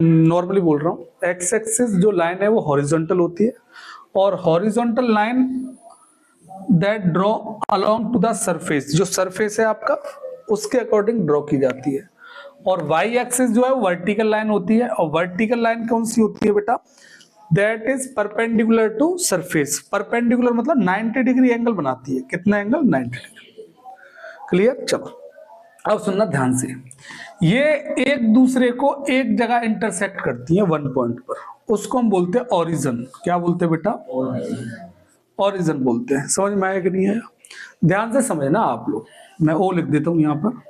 Normally बोल रहा हूँ, एक्स एक्सिस जो लाइन है वो हॉरिजॉन्टल होती है और horizontal line that draw along to the surface, जो सरफेस है आपका उसके अकॉर्डिंग ड्रॉ की जाती है। और वाई एक्सिस जो है वो वर्टिकल लाइन होती है। और वर्टिकल लाइन कौन सी होती है बेटा? That is perpendicular to surface. Perpendicular मतलब 90 डिग्री एंगल बनाती है। कितना एंगल? 90 डिग्री। क्लियर? चलो अब सुनना ध्यान से, ये एक दूसरे को एक जगह इंटरसेक्ट करती है वन पॉइंट पर, उसको हम बोलते हैं ओरिजिन। क्या बोलते हैं बेटा? ओरिजिन बोलते हैं। समझ में आया कि नहीं आया? ध्यान से समझना आप लोग, मैं ओ लिख देता हूं यहां पर,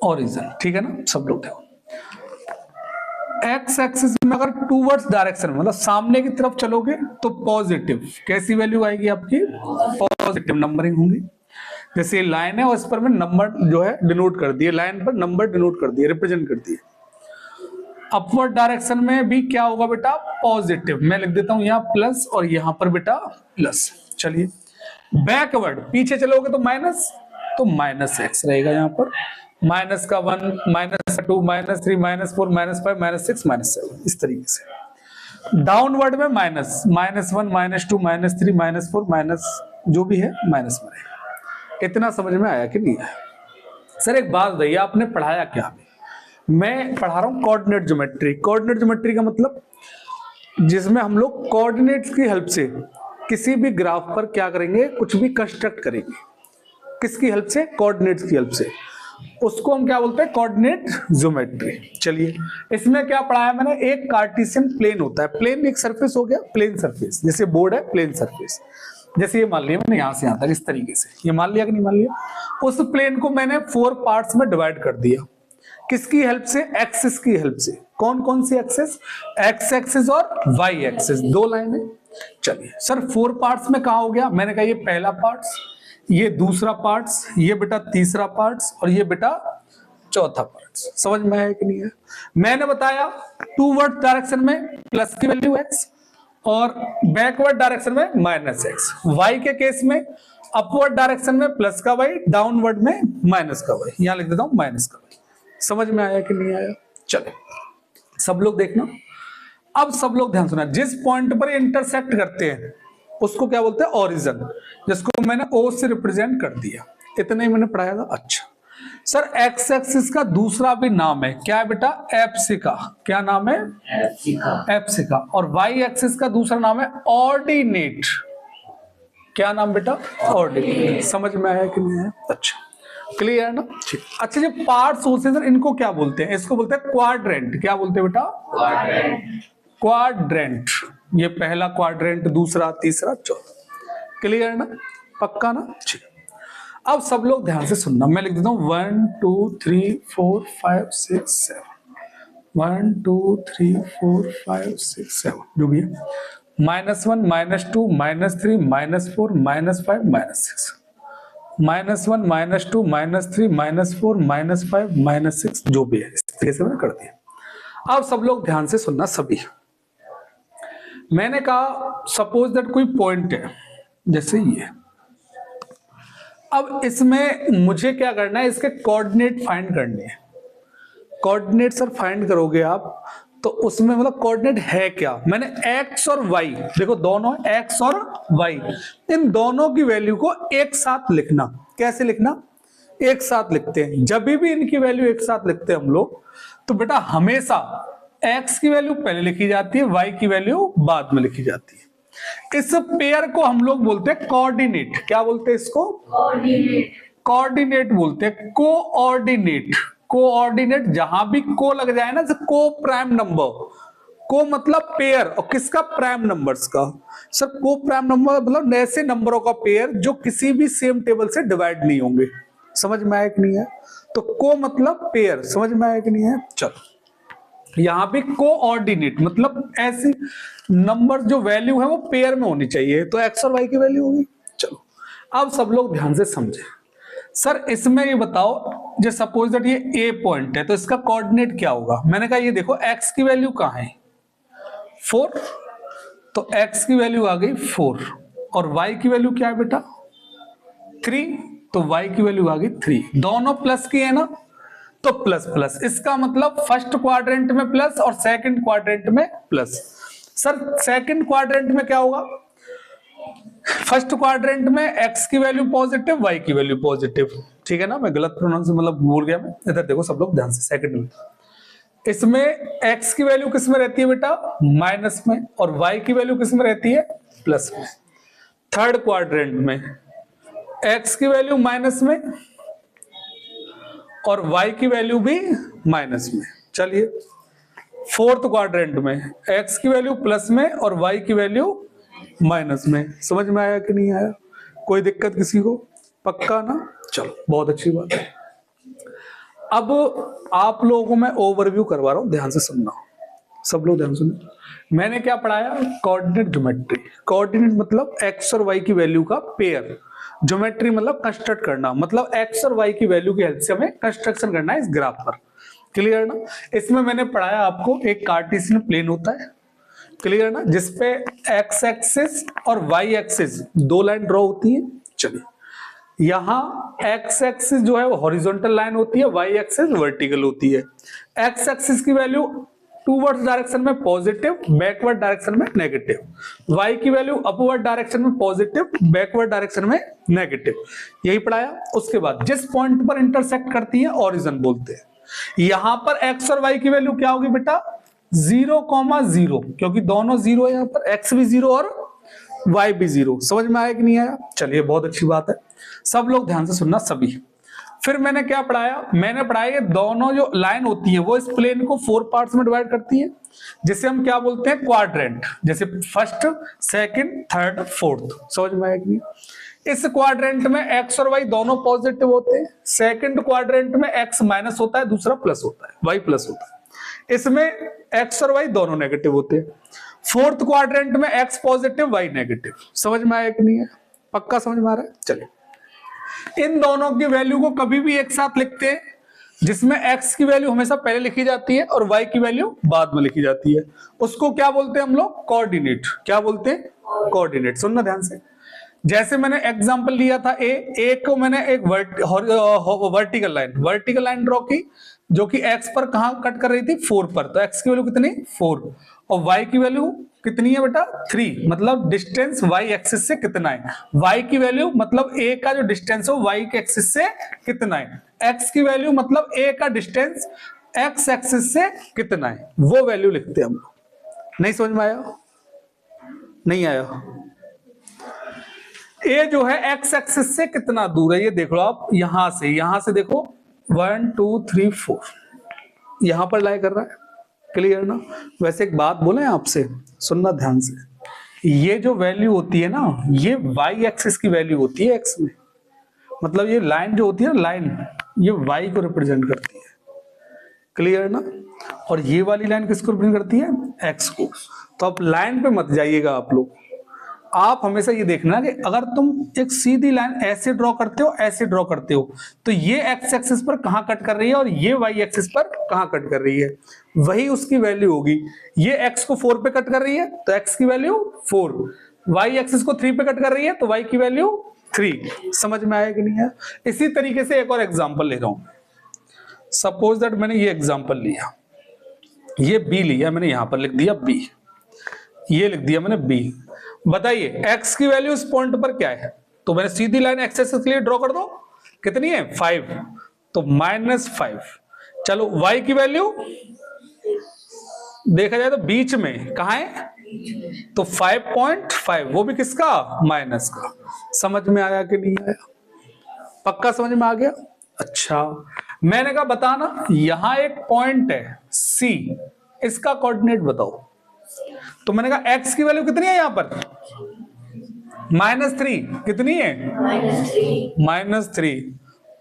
ओरिजिन। ठीक है ना? सब लोग देखो, एक्स एक्सिस में अगर टूवर्ड्स डायरेक्शन मतलब सामने की तरफ चलोगे तो पॉजिटिव, कैसी वैल्यू आएगी आपकी? पॉजिटिव नंबरिंग होंगी। जैसे ये लाइन है और इस पर मैं नंबर जो है डिनोट कर दिए, लाइन पर नंबर डिनोट कर दिए, रिप्रेजेंट कर दिए। अपवर्ड डायरेक्शन में भी क्या होगा बेटा? पॉजिटिव। मैं लिख देता हूं यहां प्लस और यहां पर बेटा प्लस। चलिए बैकवर्ड, पीछे चलोगे तो माइनस, तो माइनस एक्स रहेगा यहां पर। माइनस का 1, minus 2, minus 3, minus 4, minus 5, minus 6, minus 7, इस तरीके से। डाउनवर्ड में माइनस, -1, -2, -3, -4, माइनस जो भी है माइनस में रहेगा। इतना समझ में आया कि नहीं आया? सर एक बात बताइए, आपने पढ़ाया क्या? मैं पढ़ा रहा हूं कोऑर्डिनेट ज्योमेट्री। कोऑर्डिनेट ज्योमेट्री का मतलब जिसमें हम लोग कोऑर्डिनेट्स की हेल्प से किसी भी ग्राफ पर क्या करेंगे? कुछ भी कंस्ट्रक्ट करेंगे। किसकी हेल्प से? कोऑर्डिनेट्स की हेल्प से। उसको हम क्या बोलते हैं? Coordinate geometry. चलिए इसमें क्या पढ़ाया मैंने? एक कार्टेशियन प्लेन होता है। प्लेन एक सरफेस हो गया, प्लेन सरफेस, जैसे बोर्ड है प्लेन सरफेस। जैसे ये मान लिया मैंने यहां से यहां तक इस तरीके से, ये मान लिया कि नहीं मान लिया? उस प्लेन को मैंने 4 पार्ट्स में डिवाइड कर दिया। किसकी हेल्प से? एक्सिस की हेल्प से। कौन कौन सी एक्सिस? एक्स एक्सिस और वाई एक्सिस, दो लाइन है। चलिए सर 4 पार्ट्स में कहा हो गया? मैंने कहा ये पहला पार्ट्स, ये दूसरा पार्ट्स, ये बेटा तीसरा पार्ट्स और ये बेटा चौथा पार्ट्स। समझ में आया कि नहीं है? मैंने बताया टूवर्ड डायरेक्शन में प्लस की वैल्यू एक्स और बैकवर्ड डायरेक्शन में माइनस एक्स। वाई के केस में अपवर्ड डायरेक्शन में प्लस का वाई, डाउनवर्ड में माइनस का वाई। यहां लिख देता हूं माइनस का वाई। समझ में आया कि नहीं आया? चले सब लोग देखना, अब सब लोग ध्यान सुना। जिस पॉइंट पर इंटरसेक्ट करते हैं उसको क्या बोलते हैं? ओरिजिन, जिसको मैंने ओ से रिप्रेजेंट कर दिया। इतना ही मैंने पढ़ाया था। अच्छा सर एक्स एक्सिस का दूसरा भी नाम है, क्या है बेटा? एप्सिका। क्या नाम है? एप्सिका। और वाई एक्सिस का दूसरा नाम है ऑर्डिनेट। क्या नाम बेटा? ऑर्डिनेट। समझ में आया कि नहीं आया? अच्छा क्लियर है ना? ठीक। अच्छा जो पार्ट्स होते हैं सर इनको क्या बोलते हैं? इसको बोलते हैं क्वाड्रेंट। क्या बोलते हैं बेटा? क्वाड्रेंट। ये पहला क्वाड्रेंट, दूसरा, तीसरा, चौथा। क्लियर है ना? पक्का ना? ठीक। अब सब लोग ध्यान से सुनना, मैं लिख देता हूं 1 2 3 4 5 6 7। 1 2 3 4 5 6 7 जो भी है। -1, -2, -3, -4, -5, -6, -1, -2, -3, -4, -5, -6 जो भी है, इस तरीके से मैंने कर दिया। अब सब लोग ध्यान से सुनना सभी। मैंने कहा सपोज दैट कोई पॉइंट है जैसे ये, अब इसमें मुझे क्या करना है? इसके कोऑर्डिनेट फाइंड करने हैं। कोऑर्डिनेट सर फाइंड करोगे आप तो उसमें मतलब कोऑर्डिनेट है क्या? मैंने एक्स और वाई, देखो दोनों एक्स और वाई, इन दोनों की वैल्यू को एक साथ लिखना। कैसे लिखना? एक साथ लिखते हैं। जब भी इनकी वैल्यू एक साथ लिखते हैं हम लोग तो बेटा हमेशा एक्स की वैल्यू पहले लिखी जाती है, वाई की वैल्यू बाद में लिखी जाती है। इस पेयर को हम लोग बोलते हैं कोऑर्डिनेट। क्या बोलते हैं इसको? कोऑर्डिनेट बोलते हैं। कोऑर्डिनेट, कोऑर्डिनेट जहां भी को लग जाए ना, को प्राइम नंबर, को मतलब पेयर और किसका? प्राइम नंबर्स का। सर को प्राइम नंबर मतलब ऐसे नंबरों का पेयर जो किसी भी सेम टेबल से डिवाइड नहीं होंगे। समझ में आया कि नहीं है? तो को मतलब पेयर। समझ में आया कि नहीं है? चलो यहां पे कोऑर्डिनेट मतलब ऐसे नंबर जो वैल्यू है वो पेयर में होनी चाहिए, तो एक्स और वाई की वैल्यू होगी। चलो अब सब लोग ध्यान से समझे। सर इसमें ये बताओ, जो सपोज दैट ये ए पॉइंट है तो इसका कोऑर्डिनेट क्या होगा? मैंने कहा ये देखो एक्स की वैल्यू कहां है? 4, तो एक्स की वैल्यू आ गई 4 और वाई की वैल्यू क्या है बेटा? 3, तो वाई की वैल्यू आ गई 3। दोनों प्लस की है ना, तो प्लस प्लस, इसका मतलब फर्स्ट क्वाड्रेंट में प्लस और सेकंड क्वाड्रेंट में प्लस। सर सेकंड क्वाड्रेंट में क्या होगा? फर्स्ट क्वाड्रेंट में x की वैल्यू पॉजिटिव, y की वैल्यू पॉजिटिव, ठीक है ना? मैं गलत प्रोनाउंस मतलब भूल गया मैं, इधर देखो सब लोग ध्यान से। सेकंड में इसमें x की वैल्यू किस में रहती है बेटा? माइनस में, और y की वैल्यू किस में रहती है? प्लस में। थर्ड क्वाड्रेंट में x की वैल्यू माइनस में और y की वैल्यू भी माइनस में। चलिए फोर्थ क्वाड्रेंट में x की वैल्यू प्लस में और y की वैल्यू माइनस में। समझ में आया कि नहीं आया? कोई दिक्कत किसी को? पक्का ना? चलो बहुत अच्छी बात है। अब आप लोगों को मैं ओवरव्यू करवा रहा हूं, ध्यान से सुनना, सब लोग ध्यान सुनो। मैंने क्या पढ़ाया? Coordinate geometry. कोऑर्डिनेट मतलब x और y की वैल्यू का पेयर, ज्योमेट्री मतलब कंस्ट्रक्ट करना, मतलब x और y की वैल्यू की हेल्प से हमें कंस्ट्रक्शन करना है इस ग्राफ पर। क्लियर ना? इसमें मैंने पढ़ाया आपको एक कार्टेशियन प्लेन होता है, क्लियर ना, जिसपे x एक्सिस और y एक्सिस दो लाइन ड्रॉ होती है। चलिए यहां x एक्सिस जो है वो हॉरिजॉन्टल लाइन होती है, y एक्सिस वर्टिकल होती है। x एक्सिस की वैल्यू टूवर्ड्स डायरेक्शन में पॉजिटिव, बैकवर्ड डायरेक्शन में नेगेटिव। y की वैल्यू अपवर्ड डायरेक्शन में पॉजिटिव, बैकवर्ड डायरेक्शन में नेगेटिव। यही पढ़ाया। उसके बाद जिस पॉइंट पर इंटरसेक्ट करती है ओरिजिन बोलते हैं। यहां पर x और y की वैल्यू क्या होगी बेटा? 0,0, क्योंकि दोनों जीरो है, यहां पर x भी जीरो और y भी जीरो। समझ में आया कि नहीं आया? चलिए बहुत अच्छी बात है, सब लोग ध्यान से सुनना सभी। फिर मैंने क्या पढ़ाया? मैंने पढ़ाया दोनों जो लाइन होती है वो इस प्लेन को 4 पार्ट्स में डिवाइड करती है, जिसे हम क्या बोलते हैं? क्वाड्रेंट। जैसे फर्स्ट, सेकंड, थर्ड, फोर्थ। समझ में आया कि नहीं? इस क्वाड्रेंट में x और y दोनों पॉजिटिव होते हैं, सेकंड क्वाड्रेंट में x माइनस होता है, दूसरा प्लस होता है, y प्लस होता है। इसमें x और y दोनों नेगेटिव होते हैं। फोर्थ क्वाड्रेंट में x पॉजिटिव, y नेगेटिव। समझ में आया कि नहीं है? पक्का समझ में आ रहा है? चलिए इन दोनों की वैल्यू को कभी भी एक साथ लिखते हैं, जिसमें x की वैल्यू हमेशा पहले लिखी जाती है और y की वैल्यू बाद में लिखी जाती है। उसको क्या बोलते हैं हम लोग? कोऑर्डिनेट। क्या बोलते हैं? कोऑर्डिनेट। सुनना ध्यान से। जैसे मैंने एग्जांपल लिया था ए को मैंने एक वर्टिकल लाइन ड्रॉ की, जो कि x पर कहां कट कर रही थी? 4 पर। तो x की वैल्यू कितनी? 4। और y की वैल्यू कितनी है बेटा? 3। मतलब डिस्टेंस y एक्सिस से कितना है? y की वैल्यू मतलब a का जो डिस्टेंस है y के एक्सिस से कितना है? x की वैल्यू मतलब a का डिस्टेंस x एक्सिस से कितना है, वो वैल्यू लिखते हैं हम लोग। नहीं समझ में आया? नहीं आया? ए जो है x एक्सिस से कितना दूर है ये देख लो आप। यहां से देखो 1 2 3 4 यहां पर लाई कर रहा है। क्लियर ना? वैसे एक बात बोले आपसे, सुनना ध्यान से। ये जो वैल्यू होती है ना, ये y एक्सिस की वैल्यू होती है x में। मतलब ये लाइन जो होती है ना, लाइन, ये y को रिप्रेजेंट करती है। क्लियर ना? और ये वाली लाइन किसको रिप्रेजेंट करती है? x को। तो आप लाइन पे मत जाइएगा आप लोग, आप हमेशा ये देखना कि अगर तुम एक सीधी लाइन ऐसे ड्रॉ करते हो, ऐसे ड्रॉ करते हो, तो ये x एक्सिस पर कहां कट कर रही है और ये y एक्सिस पर कहां कट कर रही है, वही उसकी वैल्यू होगी। ये x को 4 पे कट कर रही है तो x की वैल्यू 4, y एक्सिस को 3 पे कट कर रही है तो y की वैल्यू 3। समझ में आया कि नहीं है? इसी तरीके से एक और एग्जांपल ले रहा हूं। सपोज दैट मैंने ये एग्जांपल लिया, ये b लिया मैंने, यहां पर लिख दिया b, ये लिख दिया मैंने b। बताइए x की वैल्यू इस पॉइंट पर क्या है? तो मैंने सीधी लाइन x एक्सिस के लिए ड्रॉ कर दो, कितनी है? 5, तो -5। चलो y की वैल्यू देखा जाए तो बीच में कहां है? तो 5.5, वो भी किसका? माइनस का। समझ में आया कि नहीं आया? पक्का समझ में आ गया? अच्छा, मैंने कहा बताना, यहां एक पॉइंट है C, इसका कोऑर्डिनेट बताओ। तो मैंने कहा x की वैल्यू कितनी है यहां पर? -3। कितनी है? -3।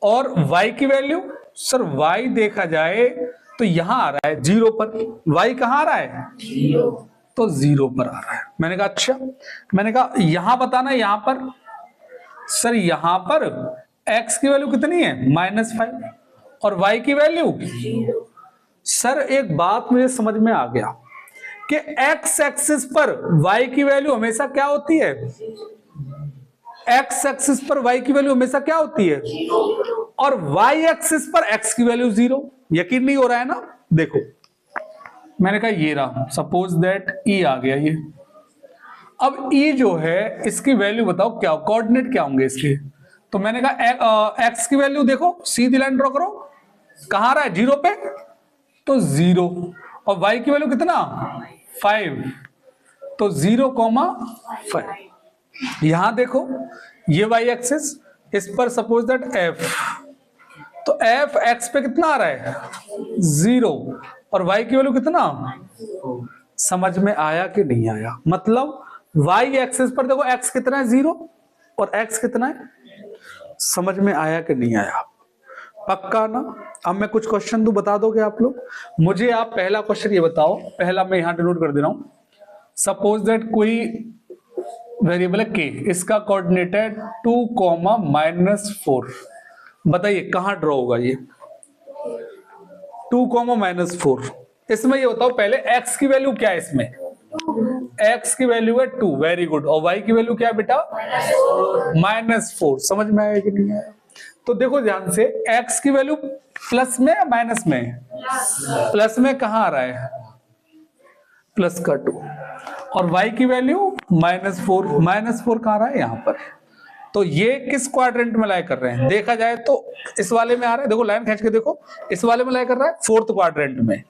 और y की वैल्यू? सर y देखा जाए तो यहां आ रहा है 0 पर। y कहां आ रहा है? 0। तो 0 पर आ रहा है। मैंने कहा अच्छा, मैंने कहा यहां बताना, यहां पर। सर यहां पर x की वैल्यू कितनी है? -5 और y की वैल्यू 0। सर एक बात मुझे समझ में आ गया कि x एक्सिस पर y की वैल्यू हमेशा क्या होती है? x एक्सिस पर y की वैल्यू हमेशा क्या होती है? और वाई एक्सिस पर एक्स की वैल्यू 0। यकीन नहीं हो रहा है ना? देखो मैंने कहा ये रहा, सपोज दैट ई आ गया ये। अब ई जो है इसकी वैल्यू बताओ क्या, कोऑर्डिनेट क्या होंगे इसके। तो मैंने कहा एक्स की वैल्यू देखो, सीधी लाइन ड्रॉ करो, कहां आ रहा है 0 पे, तो 0। और वाई की वैल्यू कितना 5, तो 0,5। यहां देखो ये वाई एक्सिस, इस पर सपोज दैट एफ, तो एफ एक्स पे कितना आ रहा है 0 और वाई की वैल्यू कितना। समझ में आया कि नहीं आया? मतलब वाई एक्सिस पर देखो एक्स कितना है 0 और एक्स कितना है। समझ में आया कि नहीं आया? पक्का ना? अब मैं कुछ क्वेश्चन दूं, बता दोगे आप लोग मुझे? आप पहला क्वेश्चन ये बताओ, पहला मैं यहां डिनोट कर दे रहा हूं। सपोज दैट कोई वेरिएबल है के, इसका कोऑर्डिनेट है 2,-4। बताइए कहां ड्रॉ होगा ये 2,-4। इसमें ये बताओ पहले एक्स की वैल्यू क्या है इसमें। एक्स की वैल्यू है 2, वेरी गुड। और वाई की वैल्यू क्या है बेटा -4। समझ में आया कि नहीं आया? तो देखो ध्यान से, एक्स की वैल्यू प्लस में या माइनस में? प्लस में। कहां आ रहा है प्लस का 2, और y की वैल्यू -4। -4 कहां रहा है यहां पर। तो ये किस क्वाड्रेंट में लाई कर रहे हैं? देखा जाए तो इस वाले में आ रहा है, देखो लाइन खींच के देखो, इस वाले में लाई कर रहा है 4th क्वाड्रेंट में।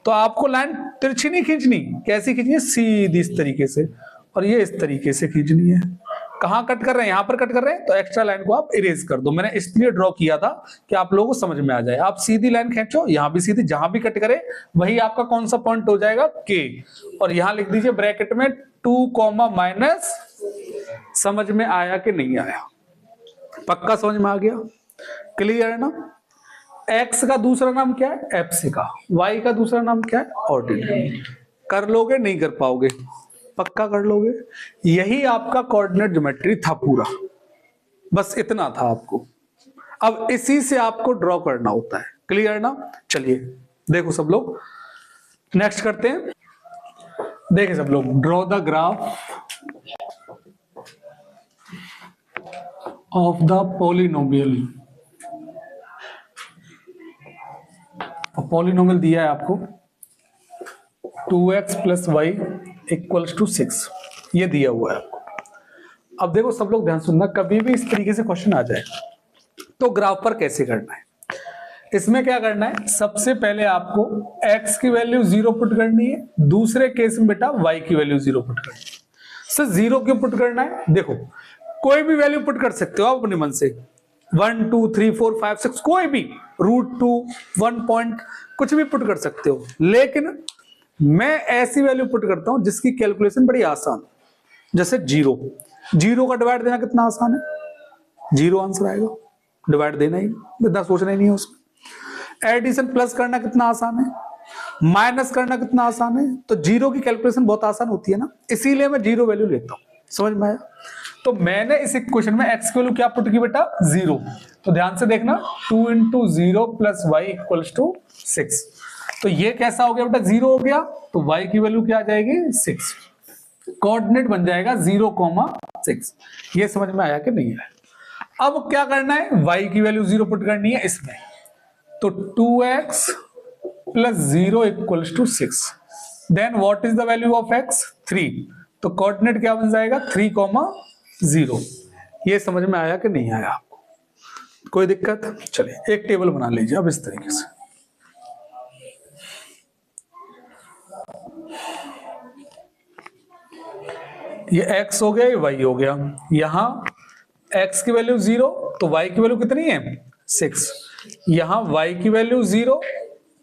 तो आपको लाइन तिरछी नहीं खींचनी, कैसी खींचनी है सीधी इस तरीके से, और ये इस तरीके से खींचनी है। कहां कट कर रहे हैं? यहां पर कट कर रहे हैं, तो एक्स्ट्रा लाइन को आप इरेज कर दो। मैंने इसलिए ड्रॉ किया था कि आप लोगों को समझ में आ जाए। आप सीधी लाइन खींचो, यहां भी सीधी, जहां भी कट करे वही आपका कौन सा पॉइंट हो जाएगा के। और यहां लिख दीजिए ब्रैकेट में 2, समझ में आया कि नहीं आया? पक्का समझ में आ गया? क्लियर है ना? एक्स का दूसरा नाम क्या है एप्सिका, वाई का दूसरा नाम क्या है ऑर्डिनरी। कर लोगे नहीं कर पाओगे? पक्का कर लोगे? यही आपका कोऑर्डिनेट ज्योमेट्री था पूरा, बस इतना था आपको। अब इसी से आपको ड्रॉ करना होता है। क्लियर ना? चलिए देखो सब लोग, नेक्स्ट करते हैं। देखिए सब लोग, draw the graph of the polynomial. Polynomial दिया है आपको 2x + y = 6, ये दिया हुआ है आपको। अब देखो सब लोग ध्यान सुनना, कभी भी इस तरीके से क्वेश्चन आ जाए तो ग्राफ पर कैसे करना है। इसमें क्या करना है, सबसे पहले आपको x की वैल्यू 0 पुट करनी है, दूसरे केस में बेटा y की वैल्यू 0 पुट करनी है। सर 0 क्यों पुट करना है? देखो कोई भी वैल्यू पुट कर सकते हो आप अपने मन से, 1 2 3 4 5 6, कोई भी, √2 1 पॉइंट, कुछ भी पुट कर सकते हो। लेकिन मैं ऐसी वैल्यू पुट करता हूं जिसकी कैलकुलेशन बड़ी आसान, जैसे 0 का डिवाइड देना कितना आसान है, 0 आंसर आएगा, डिवाइड देना ही, इतना सोचना ही नहीं है उसमें। एडिशन प्लस करना कितना आसान है, माइनस करना कितना आसान है। तो 0 की कैलकुलेशन बहुत आसान होती है ना, इसीलिए मैं 0 वैल्यू लेता हूं। समझ में आया? तो मैंने इस इक्वेशन में x की वैल्यू क्या पुट की बेटा 0। तो ध्यान से देखना, 2 × 0 + y = 6। तो ये कैसा हो गया बेटा 0 हो गया, तो y की वैल्यू क्या आ जाएगी 6, कोऑर्डिनेट बन जाएगा 0,6। ये समझ में आया कि नहीं आया? अब क्या करना है, y की वैल्यू 0 पुट करनी है इसमें, तो 2x + 0 = 6। Then what is the value of x 3, तो कोऑर्डिनेट क्या बन जाएगा 3,0। ये समझ में आया कि नहीं आया आपको? कोई दिक्कत? चलिए एक टेबल बना लीजिए अब इस तरीके से। ये x हो गया, ये y हो गया। यहां x की वैल्यू 0, तो y की वैल्यू कितनी है 6। यहां y की वैल्यू 0,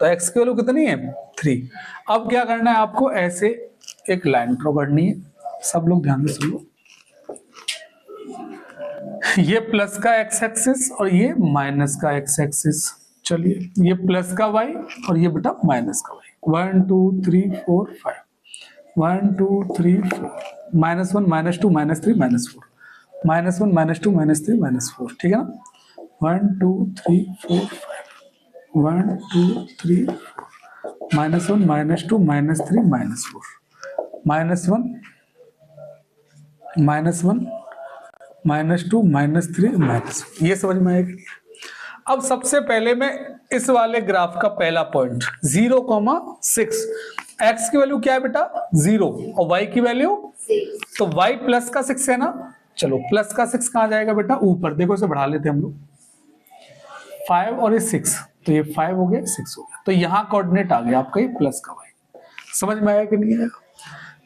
तो x की वैल्यू कितनी है 3। अब क्या करना है आपको, ऐसे एक लाइन ड्रॉ करनी है। सब लोग ध्यान से सुनो, ये प्लस का x एक्सिस और ये माइनस का x एक्सिस। चलिए ये प्लस का y और ये बेटा माइनस का y। 1 2 3 4 5, 1 2 3 4, -1 -2 -3 -4, -1 -2 -3 -4, ठीक है ना। 1 2 3 4 5, 1 2 3 4, -1 -2 -3 -4, -1 -1 -2 -3 -4। ये समझ में आएगा? अब सबसे पहले मैं इस वाले ग्राफ का पहला पॉइंट 0,6, x की वैल्यू क्या है बेटा 0 और y की वैल्यू 6, तो y प्लस का 6 है ना, चलो प्लस का 6 कहां जाएगा बेटा ऊपर, देखो इसे बढ़ा लेते हैं हम लोग 5 और ये 6, तो ये 5 हो गया 6 हो गया, तो यहां कोऑर्डिनेट आ गया आपका ये प्लस का y। समझ में आया कि नहीं आया?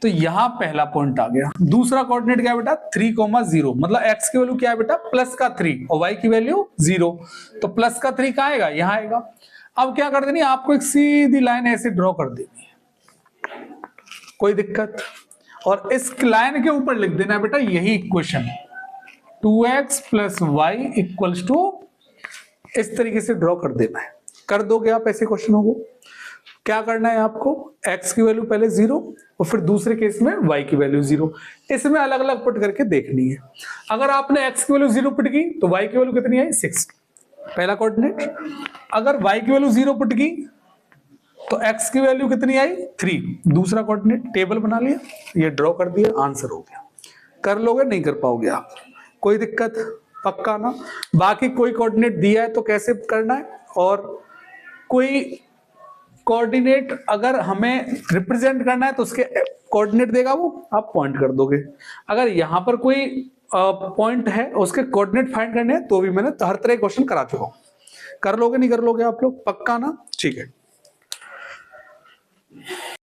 तो यहां पहला पॉइंट आ गया। दूसरा कोऑर्डिनेट क्या है बेटा 3,0, मतलब x की वैल्यू क्या है बेटा प्लस का 3 और y की वैल्यू 0, तो प्लस का 3 कहां आएगा यहां आएगा। अब क्या कर देनी आपको, एक सीधी लाइन ऐसे ड्रॉ कर देनी है, कोई दिक्कत, और इस लाइन के ऊपर लिख देना है बेटा यही equation 2x plus y equals two, इस तरीके से ड्रॉ कर देना है। कर दोगे आप ऐसे क्वेश्चनों को? क्या करना है आपको, x की वैल्यू पहले 0 और फिर दूसरे केस में y की वैल्यू 0, इसमें अलग अलग पुट करके देखनी है। अगर आपने x की वैल्यू 0 पुट की तो y की वैल्यू कितनी आई 6, पहला कोऑर्डिनेट। अगर y की वैल्यू 0 पुट की तो x की वैल्यू कितनी आई 3, दूसरा कोऑर्डिनेट। टेबल बना लिया, ये ड्रॉ कर दिया, आंसर हो गया। कर लोगे नहीं कर पाओगे आप, कोई दिक्कत पक्का ना? बाकी कोई कोऑर्डिनेट दिया है तो कैसे करना है, और कोई कोऑर्डिनेट अगर हमें रिप्रेजेंट करना है तो उसके कोऑर्डिनेट देगा वो, आप पॉइंट कर दोगे। अगर यहां पर कोई पॉइंट है उसके कोऑर्डिनेट फाइंड करने हैं तो भी मैंने हर तरह क्वेश्चन करा चुका हूं। कर लोगे नहीं कर लोगे आप लोग पक्का ना? ठीक है।